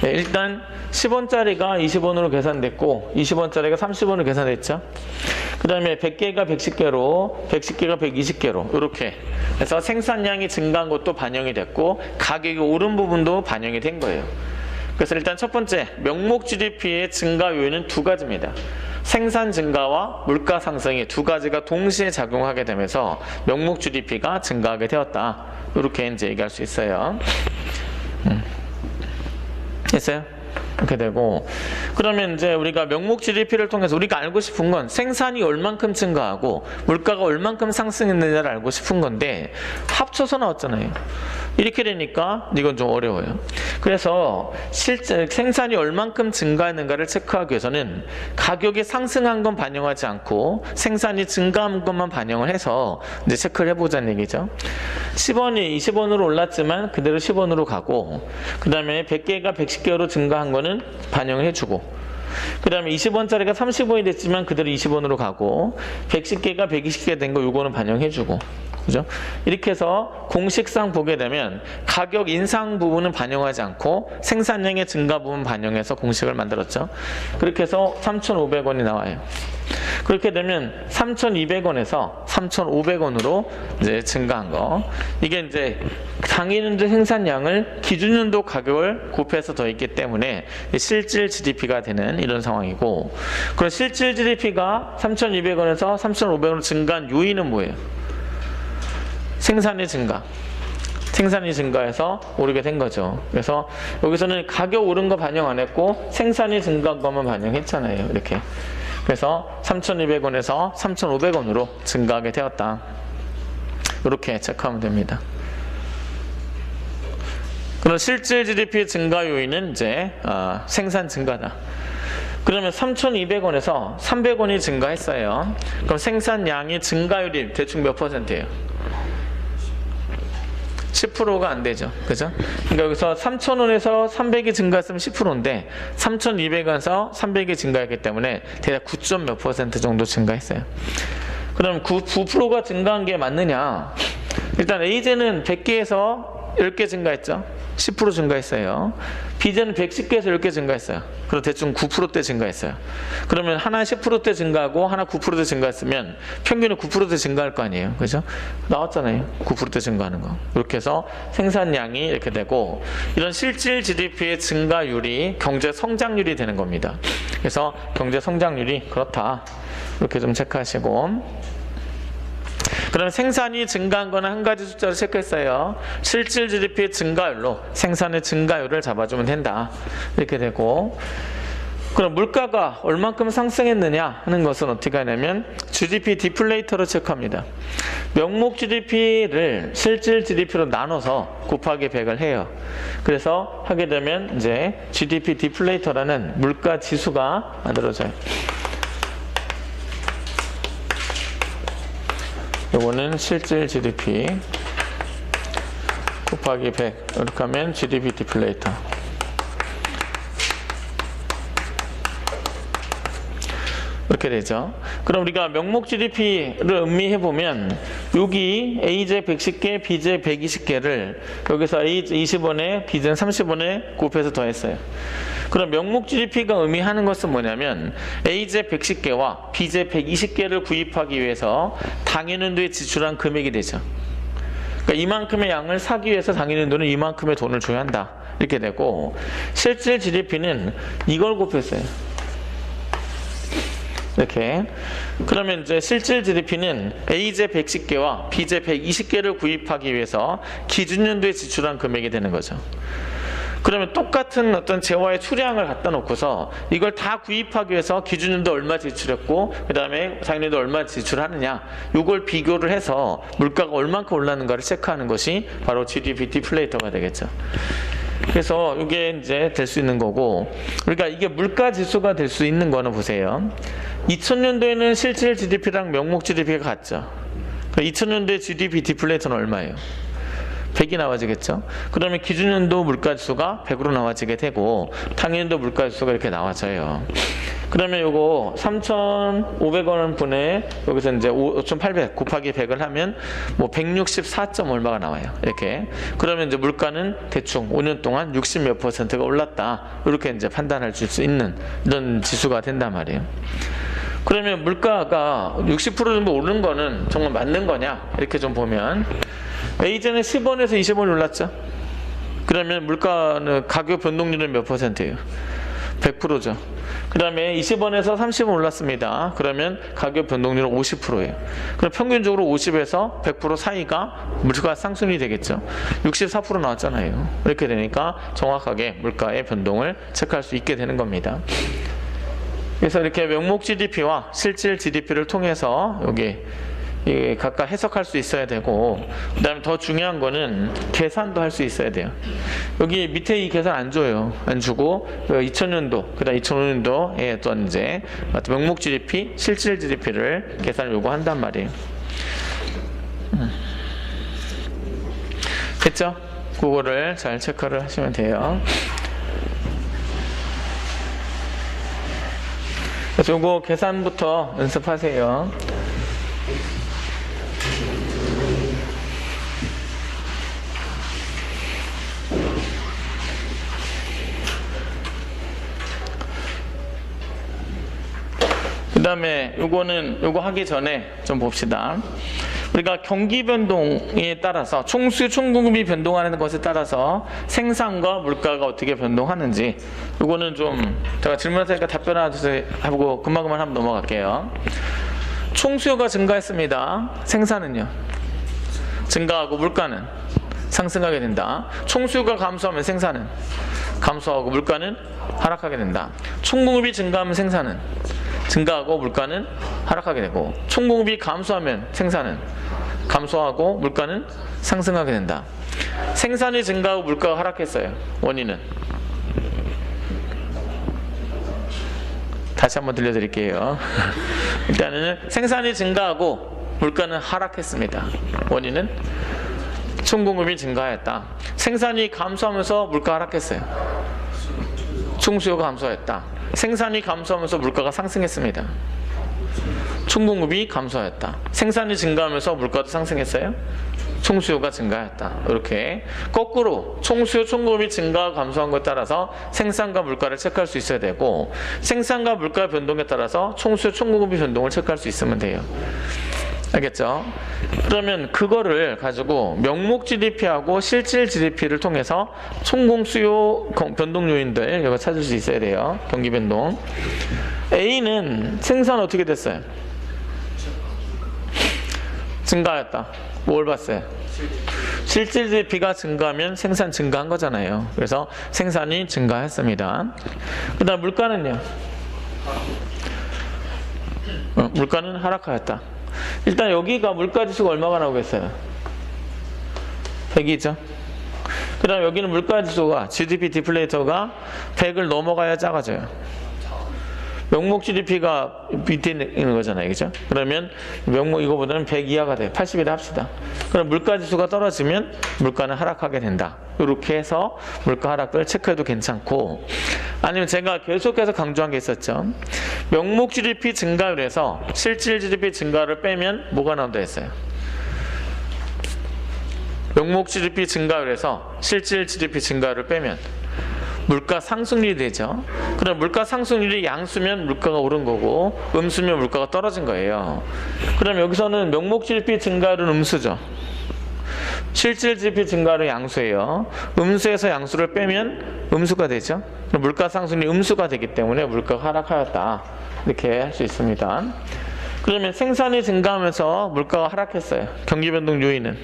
네, 일단 10원짜리가 20원으로 계산됐고 20원짜리가 30원으로 계산됐죠. 그 다음에 100개가 110개로 110개가 120개로 이렇게 해서 생산량이 증가한 것도 반영이 됐고 가격이 오른 부분도 반영이 된 거예요. 그래서 일단 첫 번째 명목 GDP의 증가 요인은 두 가지입니다. 생산 증가와 물가 상승이 두 가지가 동시에 작용하게 되면서 명목 GDP가 증가하게 되었다. 이렇게 이제 얘기할 수 있어요. 됐어요? 이렇게 되고, 그러면 이제 우리가 명목 GDP를 통해서 우리가 알고 싶은 건 생산이 얼만큼 증가하고 물가가 얼만큼 상승했느냐를 알고 싶은 건데 합쳐서 나왔잖아요. 이렇게 되니까 이건 좀 어려워요. 그래서 실제 생산이 얼만큼 증가했는가를 체크하기 위해서는 가격이 상승한 건 반영하지 않고 생산이 증가한 것만 반영을 해서 이제 체크를 해보자는 얘기죠. 10원이 20원으로 올랐지만 그대로 10원으로 가고, 그 다음에 100개가 110개로 증가한 거는 반영을 해주고, 그 다음에 20원짜리가 30원이 됐지만 그대로 20원으로 가고, 110개가 120개 된 거 요거는 반영해주고, 그죠? 이렇게 해서 공식상 보게 되면 가격 인상 부분은 반영하지 않고 생산량의 증가 부분 반영해서 공식을 만들었죠. 그렇게 해서 3,500원이 나와요. 그렇게 되면 3,200원에서 3,500원으로 이제 증가한 거. 이게 이제 당일연도 생산량을 기준연도 가격을 곱해서 더했기 때문에 실질 GDP가 되는 이런 상황이고, 그럼 실질 GDP가 3,200원에서 3,500원으로 증가한 요인은 뭐예요? 생산의 증가. 생산이 증가해서 오르게 된 거죠. 그래서 여기서는 가격 오른 거 반영 안 했고 생산이 증가한 것만 반영했잖아요. 이렇게. 그래서 3,200원에서 3,500원으로 증가하게 되었다. 이렇게 체크하면 됩니다. 그럼 실질 GDP 증가 요인은 이제 생산 증가다. 그러면 3,200원에서 300원이 증가했어요. 그럼 생산량이 증가율이 대충 몇 %예요? 10%가 안 되죠. 그죠? 그러니까 여기서 3,000원에서 300이 증가했으면 10%인데 3,200원에서 300이 증가했기 때문에 대략 9. 몇 % 정도 증가했어요. 그럼 9%가 증가한 게 맞느냐? 일단 A제는 100개에서 10개 증가했죠. 10% 증가했어요. B제는 110개에서 10개 증가했어요. 그럼 대충 9%대 증가했어요. 그러면 하나 10%대 증가하고 하나 9%대 증가했으면 평균은 9%대 증가할 거 아니에요. 그죠? 나왔잖아요. 9%대 증가하는 거. 이렇게 해서 생산량이 이렇게 되고, 이런 실질 GDP의 증가율이 경제 성장률이 되는 겁니다. 그래서 경제 성장률이 그렇다. 이렇게 좀 체크하시고, 그러면 생산이 증가한 거는 한 가지 숫자로 체크했어요. 실질 GDP의 증가율로 생산의 증가율을 잡아주면 된다. 이렇게 되고, 그럼 물가가 얼만큼 상승했느냐 하는 것은 어떻게 하냐면 GDP 디플레이터로 체크합니다. 명목 GDP를 실질 GDP로 나눠서 곱하기 100을 해요. 그래서 하게 되면 이제 GDP 디플레이터라는 물가 지수가 만들어져요. 이거는 실질 GDP 곱하기 100 이렇게 하면 GDP 디플레이터. 이렇게 되죠. 그럼 우리가 명목 GDP를 음미해보면 여기 A제 110개, B제 120개를 여기서 A 20원에 B제는 30원에 곱해서 더했어요. 그럼 명목 GDP가 의미하는 것은 뭐냐면 A제 110개와 B제 120개를 구입하기 위해서 당연연도에 지출한 금액이 되죠. 그러니까 이만큼의 양을 사기 위해서 당연연도는 이만큼의 돈을 줘야 한다. 이렇게 되고, 실질 GDP는 이걸 곱했어요. 이렇게. 그러면 이제 실질 GDP는 A제 110개와 B제 120개를 구입하기 위해서 기준연도에 지출한 금액이 되는 거죠. 그러면 똑같은 어떤 재화의 수량을 갖다 놓고서 이걸 다 구입하기 위해서 기준연도 얼마 지출했고 그 다음에 당연연도 얼마 지출하느냐, 이걸 비교를 해서 물가가 얼만큼 올랐는가를 체크하는 것이 바로 GDP 디플레이터가 되겠죠. 그래서 이게 이제 될 수 있는 거고, 그러니까 이게 물가 지수가 될 수 있는 거는 보세요. 2000년도에는 실질 GDP랑 명목 GDP가 같죠. 2000년도에 GDP 디플레이터는 얼마예요? 100이 나와지겠죠. 그러면 기준연도 물가지수가 100으로 나와지게 되고 당연연도 물가지수가 이렇게 나와져요. 그러면 요거 3,500원 분에 여기서 이제 5,800 곱하기 100을 하면 뭐 164. 얼마가 나와요. 이렇게. 그러면 이제 물가는 대충 5년 동안 60 몇 %가 올랐다. 이렇게 이제 판단할 수 있는 이런 지수가 된단 말이에요. 그러면 물가가 60% 정도 오른 거는 정말 맞는 거냐? 이렇게 좀 보면 A제는 10원에서 20원이 올랐죠. 그러면 물가는 가격 변동률은 몇 %예요? 100%죠. 그 다음에 20원에서 30원 올랐습니다. 그러면 가격 변동률은 50%예요. 그럼 평균적으로 50에서 100% 사이가 물가 상승률이 되겠죠. 64% 나왔잖아요. 이렇게 되니까 정확하게 물가의 변동을 체크할 수 있게 되는 겁니다. 그래서 이렇게 명목 GDP와 실질 GDP를 통해서 여기 각각 해석할 수 있어야 되고, 그 다음에 더 중요한 거는 계산도 할 수 있어야 돼요. 여기 밑에 이 계산 안 줘요. 안 주고 2000년도 그 다음 2005년도에 어떤 이제 명목 GDP, 실질 GDP를 계산을 요구한단 말이에요. 됐죠? 그거를 잘 체크를 하시면 돼요. 그래서 요거 계산부터 연습하세요. 그 다음에 요거 하기 전에 좀 봅시다. 우리가 경기 변동에 따라서 총수 총공급이 변동하는 것에 따라서 생산과 물가가 어떻게 변동하는지, 요거는 좀 제가 질문하니까 답변하고 금방금방 한번 넘어갈게요. 총수요가 증가했습니다. 생산은요? 증가하고 물가는 상승하게 된다. 총수요가 감소하면 생산은 감소하고 물가는 하락하게 된다. 총공급이 증가하면 생산은 증가하고 물가는 하락하게 되고, 총공급이 감소하면 생산은 감소하고 물가는 상승하게 된다. 생산이 증가하고 물가가 하락했어요. 원인은 다시 한번 들려드릴게요. 일단은 생산이 증가하고 물가는 하락했습니다. 원인은 총공급이 증가했다. 생산이 감소하면서 물가가 하락했어요. 총수요가 감소했다. 생산이 감소하면서 물가가 상승했습니다. 총공급이 감소했다. 생산이 증가하면서 물가도 상승했어요. 총수요가 증가했다. 이렇게 거꾸로 총수요, 총공급이 증가하고 감소한 것에 따라서 생산과 물가를 체크할 수 있어야 되고, 생산과 물가 변동에 따라서 총수요, 총공급이 변동을 체크할 수 있으면 돼요. 알겠죠? 그러면 그거를 가지고 명목 GDP하고 실질 GDP를 통해서 총공수요 변동 요인들 이거 찾을 수 있어야 돼요. 경기 변동. A는 생산 어떻게 됐어요? 증가했다. 뭘 봤어요? 실질 GDP가 증가하면 생산 증가한 거잖아요. 그래서 생산이 증가했습니다. 그 다음 물가는요? 물가는 하락하였다. 일단 여기가 물가지수가 얼마가 나오겠어요? 100이죠. 그 다음 여기는 물가지수가 GDP 디플레이터가 100을 넘어가야 작아져요. 명목 GDP가 밑에 있는 거잖아요. 그죠? 그러면 명목 이거보다는 100 이하가 돼요. 80이라 합시다. 그럼 물가지수가 떨어지면 물가는 하락하게 된다. 이렇게 해서 물가 하락을 체크해도 괜찮고, 아니면 제가 계속해서 강조한 게 있었죠. 명목 GDP 증가율에서 실질 GDP 증가를 빼면 뭐가 나온다 했어요? 명목 GDP 증가율에서 실질 GDP 증가율을 빼면 물가 상승률이 되죠. 그럼 물가 상승률이 양수면 물가가 오른 거고, 음수면 물가가 떨어진 거예요. 그럼 여기서는 명목 GDP 증가율은 음수죠. 실질 GDP 증가율은 양수예요. 음수에서 양수를 빼면 음수가 되죠. 그럼 물가 상승률이 음수가 되기 때문에 물가가 하락하였다. 이렇게 할 수 있습니다. 그러면 생산이 증가하면서 물가가 하락했어요. 경기 변동 요인은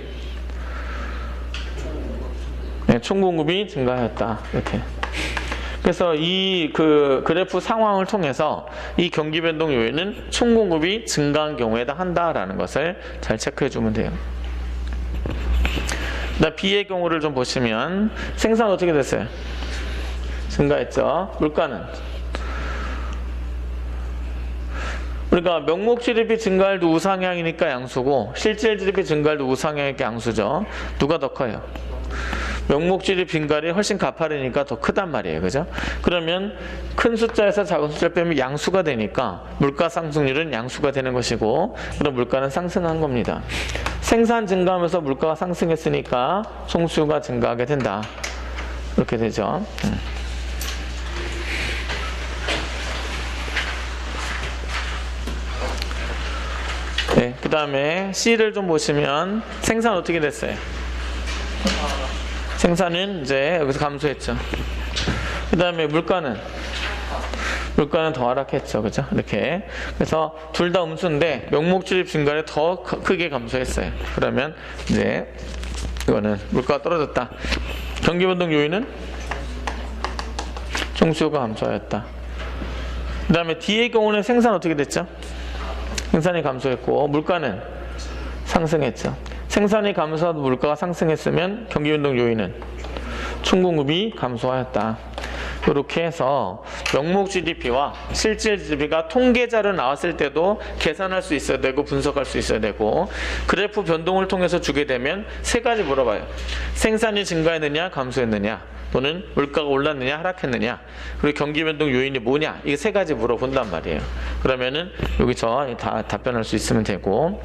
총공급이 증가하였다. 이렇게. 그래서 이 그래프 상황을 통해서 이 경기 변동 요인은 총공급이 증가한 경우에 해당한다라는 것을 잘 체크해 주면 돼요. B의 경우를 좀 보시면 생산 어떻게 됐어요? 증가했죠. 물가는 우리가 명목 GDP 증가율도 우상향이니까 양수고, 실질 GDP 증가율도 우상향이니까 양수죠. 누가 더 커요? 명목 GDP 증가율이 훨씬 가파르니까 더 크단 말이에요. 그죠? 그러면 큰 숫자에서 작은 숫자를 빼면 양수가 되니까 물가 상승률은 양수가 되는 것이고, 그럼 물가는 상승한 겁니다. 생산 증가하면서 물가가 상승했으니까 총수요가 증가하게 된다. 이렇게 되죠. 네, 그 다음에 C를 좀 보시면 생산 어떻게 됐어요? 생산은 이제 여기서 감소했죠. 그 다음에 물가는 물가는 더 하락했죠. 그죠? 이렇게. 그래서 둘 다 음수인데 명목 출입 증가를 더 크게 감소했어요. 그러면 이제 이거는 물가가 떨어졌다. 경기 변동 요인은 총수요가 감소하였다. 그 다음에 D의 경우는 생산 어떻게 됐죠? 생산이 감소했고 물가는 상승했죠. 생산이 감소하고 물가가 상승했으면 경기 변동 요인은 총공급이 감소하였다. 이렇게 해서 명목 GDP와 실질 GDP가 통계자로 나왔을 때도 계산할 수 있어야 되고 분석할 수 있어야 되고 그래프 변동을 통해서 주게 되면 세 가지 물어봐요. 생산이 증가했느냐 감소했느냐 또는 물가가 올랐느냐 하락했느냐 그리고 경기 변동 요인이 뭐냐 이게 세 가지 물어본단 말이에요. 그러면은 여기서 다 답변할 수 있으면 되고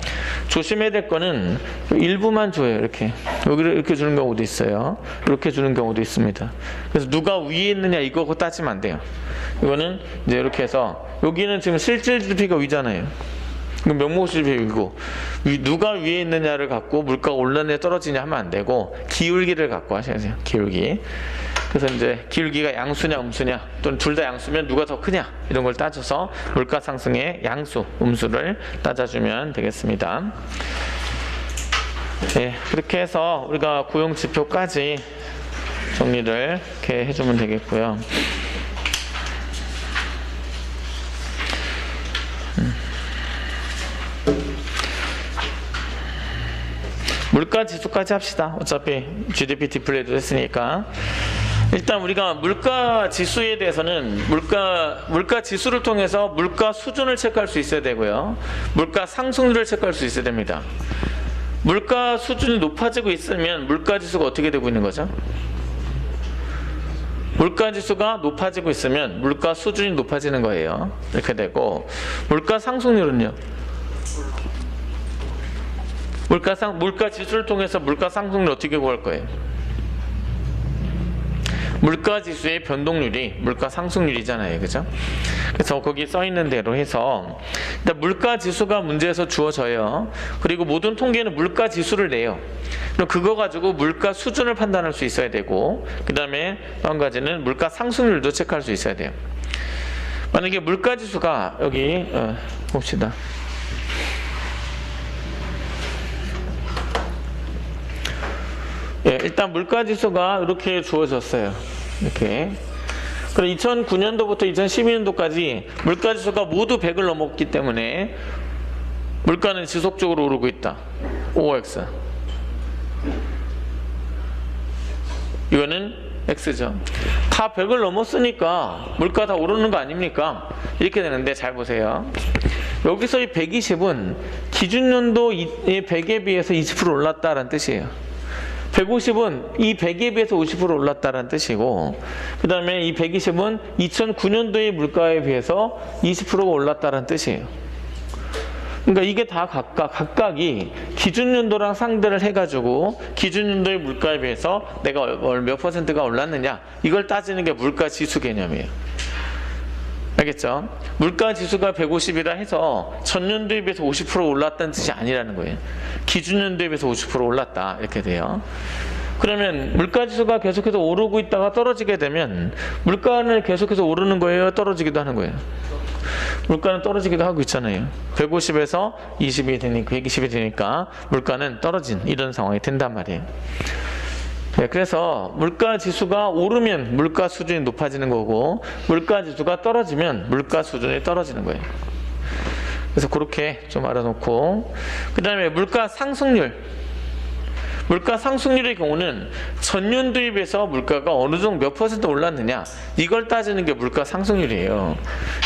조심해야 될 거는 일부만 줘요. 이렇게 여기를 이렇게 주는 경우도 있어요. 이렇게 주는 경우도 있습니다. 그래서 누가 위에 있느냐 이거 따지면 안 돼요. 이거는 이제 이렇게 해서 여기는 지금 실질 GDP가 위잖아요. 이건 명목 GDP이고 누가 위에 있느냐를 갖고 물가가 올랐느냐 떨어지냐 하면 안 되고 기울기를 갖고 하셔야 돼요. 기울기. 그래서 이제 기울기가 양수냐 음수냐 또는 둘 다 양수면 누가 더 크냐 이런 걸 따져서 물가 상승의 양수 음수를 따져주면 되겠습니다. 네, 그렇게 해서 우리가 고용 지표까지 정리를 이렇게 해주면 되겠고요. 물가 지수까지 합시다. 어차피 GDP 디플레이도 했으니까. 일단 우리가 물가 지수에 대해서는 물가 지수를 통해서 물가 수준을 체크할 수 있어야 되고요. 물가 상승률을 체크할 수 있어야 됩니다. 물가 수준이 높아지고 있으면 물가 지수가 어떻게 되고 있는 거죠? 물가 지수가 높아지고 있으면 물가 수준이 높아지는 거예요. 이렇게 되고 물가 상승률은요? 물가 지수를 통해서 물가 상승률 어떻게 구할 거예요? 물가 지수의 변동률이 물가 상승률이잖아요. 그죠? 그래서 거기 써 있는 대로 해서 일단 물가 지수가 문제에서 주어져요. 그리고 모든 통계는 물가 지수를 내요. 그럼 그거 가지고 물가 수준을 판단할 수 있어야 되고 그 다음에 또 한 가지는 물가 상승률도 체크할 수 있어야 돼요. 만약에 물가 지수가 여기 봅시다. 예, 일단 물가지수가 이렇게 주어졌어요. 이렇게. 그럼 2009년도부터 2012년도까지 물가지수가 모두 100을 넘었기 때문에 물가는 지속적으로 오르고 있다. OX. 이거는 X죠. 다 100을 넘었으니까 물가 다 오르는 거 아닙니까? 이렇게 되는데 잘 보세요. 여기서 이 120은 기준연도 100에 비해서 20% 올랐다라는 뜻이에요. 150은 이 100에 비해서 50% 올랐다는 뜻이고 그 다음에 이 120은 2009년도의 물가에 비해서 20%가 올랐다는 뜻이에요. 그러니까 이게 다 각각이 기준연도랑 상대를 해가지고 기준연도의 물가에 비해서 내가 몇 퍼센트가 올랐느냐 이걸 따지는 게 물가지수 개념이에요. 알겠죠? 물가지수가 150이라 해서 전년도에 비해서 50% 올랐다는 뜻이 아니라는 거예요. 기준연도에 비해서 50% 올랐다 이렇게 돼요. 그러면 물가지수가 계속해서 오르고 있다가 떨어지게 되면 물가는 계속해서 오르는 거예요? 떨어지기도 하는 거예요? 물가는 떨어지기도 하고 있잖아요. 150에서 20이 되니까 120이 되니까 물가는 떨어진 이런 상황이 된단 말이에요. 네, 그래서 물가 지수가 오르면 물가 수준이 높아지는 거고 물가 지수가 떨어지면 물가 수준이 떨어지는 거예요. 그래서 그렇게 좀 알아놓고 그 다음에 물가 상승률. 물가 상승률의 경우는 전년도에 비해서 물가가 어느 정도 몇 퍼센트 올랐느냐 이걸 따지는 게 물가 상승률이에요.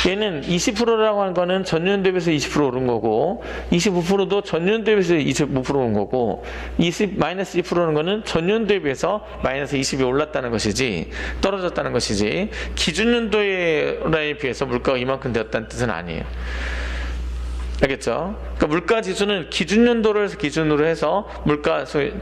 얘는 20%라고 하는 거는 전년도에 비해서 20% 오른 거고 25%도 전년도에 비해서 25% 오른 거고 마이너스 2%는 거는 전년도에 비해서 마이너스 20이 올랐다는 것이지 떨어졌다는 것이지 기준연도에 비해서 물가가 이만큼 되었다는 뜻은 아니에요. 알겠죠? 그러니까 물가 지수는 기준연도를 기준으로 해서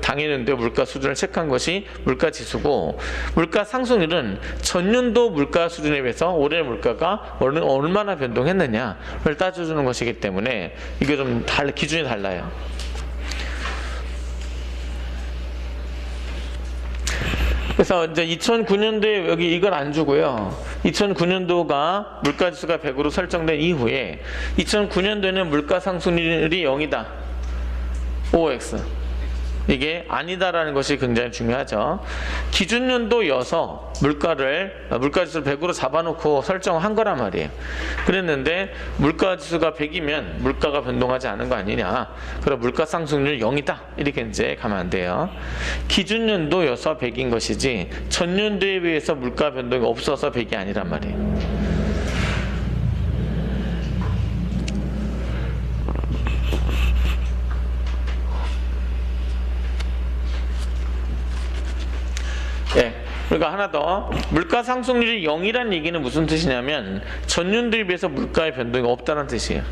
당해년도의 물가 수준을 체크한 것이 물가 지수고 물가 상승률은 전년도 물가 수준에 비해서 올해 물가가 얼마나 변동했느냐를 따져주는 것이기 때문에 이게 좀 기준이 달라요. 그래서 이제 2009년도에 여기 이걸 안 주고요. 2009년도가 물가지수가 100으로 설정된 이후에 2009년도에는 물가 상승률이 0이다. OX. 이게 아니다라는 것이 굉장히 중요하죠. 기준연도여서 물가지수를 100으로 잡아놓고 설정한 거란 말이에요. 그랬는데 물가지수가 100이면 물가가 변동하지 않은 거 아니냐. 그럼 물가 상승률 0이다. 이렇게 이제 가면 안 돼요. 기준연도여서 100인 것이지 전년도에 비해서 물가 변동이 없어서 100이 아니란 말이에요. 네. 그러니까 하나 더, 물가 상승률이 0이라는 얘기는 무슨 뜻이냐면 전년도에 비해서 물가의 변동이 없다는 뜻이에요.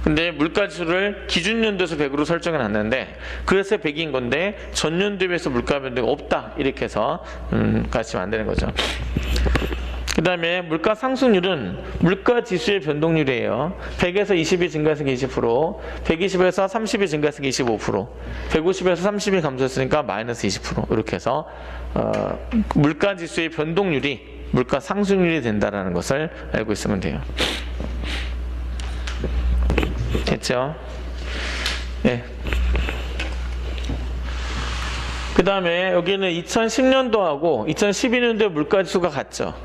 근데 물가지수를 기준연도에서 100으로 설정해 놨는데 그래서 100인 건데 전년도에 비해서 물가 변동이 없다 이렇게 해서 가시면 안 되는 거죠. 그 다음에 물가 상승률은 물가 지수의 변동률이에요. 100에서 20이 증가해서 20%, 120에서 30이 증가해서 25%, 150에서 30이 감소했으니까 마이너스 20% 이렇게 해서 물가 지수의 변동률이 물가 상승률이 된다는 것을 알고 있으면 돼요. 됐죠? 네. 그 다음에 여기는 2010년도하고 2012년도에 물가지수가 같죠.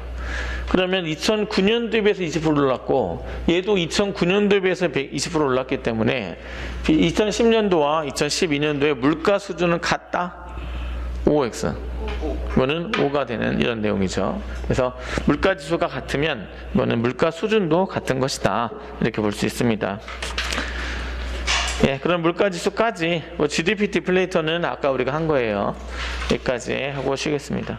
그러면 2009년도에 비해서 20% 올랐고 얘도 2009년도에 비해서 20% 올랐기 때문에 2010년도와 2012년도의 물가 수준은 같다. OX. 이거는 5가 되는 이런 내용이죠. 그래서 물가 지수가 같으면 이거는 물가 수준도 같은 것이다. 이렇게 볼 수 있습니다. 예, 그럼 물가 지수까지 GDP 디플레이터는 아까 우리가 한 거예요. 여기까지 하고 쉬겠습니다.